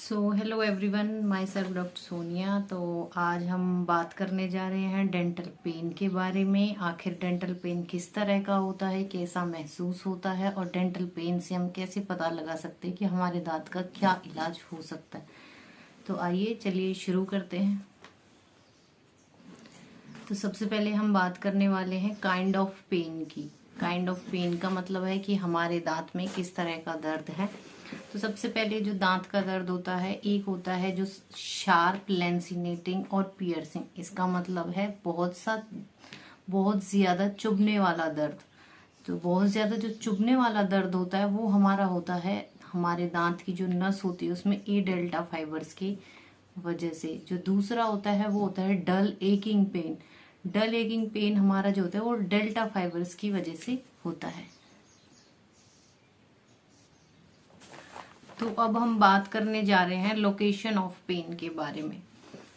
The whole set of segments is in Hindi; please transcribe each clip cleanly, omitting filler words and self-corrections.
Hello everyone, my self doctor Sonia. तो आज हम बात करने जा रहे हैं डेंटल पेन के बारे में। आखिर डेंटल पेन किस तरह का होता है, कैसा महसूस होता है और डेंटल पेन से हम कैसे पता लगा सकते हैं कि हमारे दांत का क्या इलाज हो सकता है। तो आइए चलिए शुरू करते हैं। तो सबसे पहले हम बात करने वाले हैं काइंड ऑफ पेन की। काइंड ऑफ पेन का मतलब है कि हमारे दांत में किस तरह का दर्द है। तो सबसे पहले जो दांत का दर्द होता है, एक होता है जो शार्प, लेंसिनेटिंग और पियर्सिंग। इसका मतलब है बहुत ज्यादा चुभने वाला दर्द। तो बहुत ज्यादा जो चुभने वाला दर्द होता है वो हमारा होता है हमारे दांत की जो नस होती है उसमें ए डेल्टा फाइबर्स की वजह से। जो दूसरा होता है वो होता है डल एकिंग पेन। डल एकिंग पेन हमारा जो होता है वो डेल्टा फाइबर्स की वजह से होता है। तो अब हम बात करने जा रहे हैं लोकेशन ऑफ पेन के बारे में।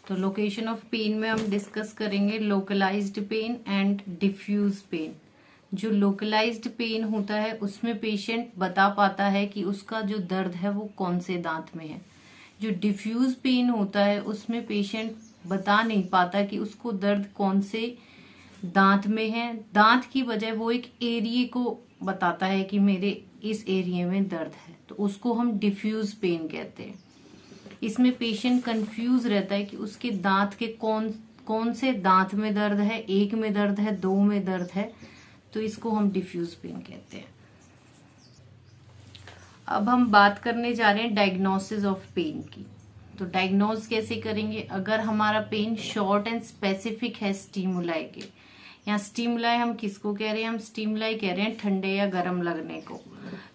तो लोकेशन ऑफ पेन में हम डिस्कस करेंगे localised pain and diffuse pain. जो लोकलाइज्ड पेन होता है उसमें पेशेंट बता पाता है कि उसका जो दर्द है वो कौन से दांत में है। जो डिफ्यूज पेन होता है उसमें पेशेंट बता नहीं पाता कि उसको दर्द कौन से दांत में है। दांत की बजाय वो एक एरिया को बताता है कि मेरे इस एरिया में दर्द है, तो उसको हम डिफ्यूज पेन कहते हैं। इसमें पेशेंट कंफ्यूज रहता है कि उसके दांत के कौन से दांत में दर्द है, एक में दर्द है, दो में दर्द है, तो इसको हम डिफ्यूज पेन कहते हैं। अब हम बात करने जा रहे हैं डायग्नोसिस ऑफ पेन की। तो डायग्नोज कैसे करेंगे? अगर हमारा पेन शॉर्ट एंड स्पेसिफिक है स्टिमुलाई के। यहाँ स्टिमुलाई हम किसको कह रहे हैं? हम स्टिमुलाई कह रहे हैं ठंडे या गर्म लगने को।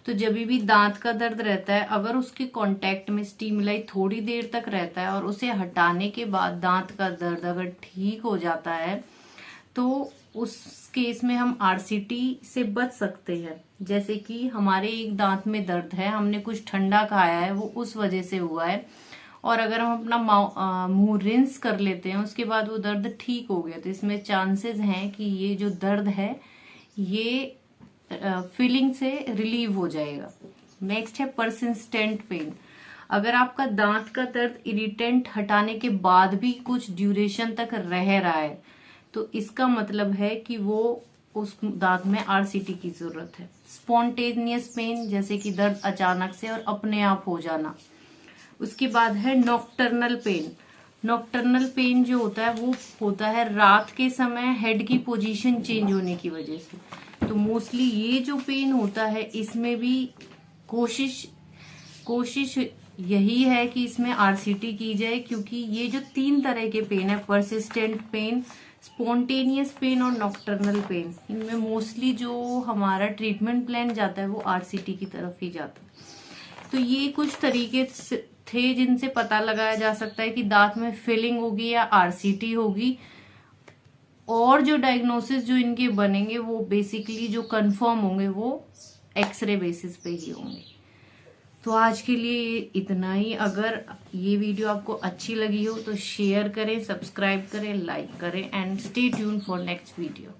तो जब भी दांत का दर्द रहता है, अगर उसके कांटेक्ट में स्टिमुलाई थोड़ी देर तक रहता है और उसे हटाने के बाद दांत का दर्द अगर ठीक हो जाता है तो उस केस में हम आरसीटी से बच सकते हैं। जैसे कि हमारे एक दांत में दर्द है, हमने कुछ ठंडा खाया है, वो उस वजह से हुआ है, और अगर हम अपना मुंह रिंस कर लेते हैं उसके बाद वो दर्द ठीक हो गया, तो इसमें चांसेस हैं कि ये जो दर्द है ये फीलिंग से रिलीव हो जाएगा। नेक्स्ट है परसिस्टेंट पेन। अगर आपका दांत का दर्द इरिटेंट हटाने के बाद भी कुछ ड्यूरेशन तक रह रहा है तो इसका मतलब है कि वो उस दांत में आरसीटी की जरूरत है। स्पॉन्टेनियस पेन, जैसे कि दर्द अचानक से और अपने आप हो जाना। उसके बाद है नॉक्टर्नल पेन। नॉक्टर्नल पेन जो होता है वो होता है रात के समय हेड की पोजीशन चेंज होने की वजह से। तो मोस्टली ये जो पेन होता है इसमें भी कोशिश यही है कि इसमें आरसीटी की जाए, क्योंकि ये जो तीन तरह के पेन है, परसिस्टेंट पेन, स्पॉन्टेनियस पेन और नॉक्टर्नल पेन, इनमें मोस्टली जो हमारा ट्रीटमेंट प्लान जाता है वो आरसीटी की तरफ ही जाता है। तो ये कुछ तरीके थे जिनसे पता लगाया जा सकता है कि दांत में फिलिंग होगी या आरसीटी होगी। और जो डायग्नोसिस जो इनके बनेंगे वो बेसिकली जो कंफर्म होंगे वो एक्सरे बेसिस पे ही होंगे। तो आज के लिए इतना ही। अगर ये वीडियो आपको अच्छी लगी हो तो शेयर करें, सब्सक्राइब करें, लाइक करें and stay tune for next video.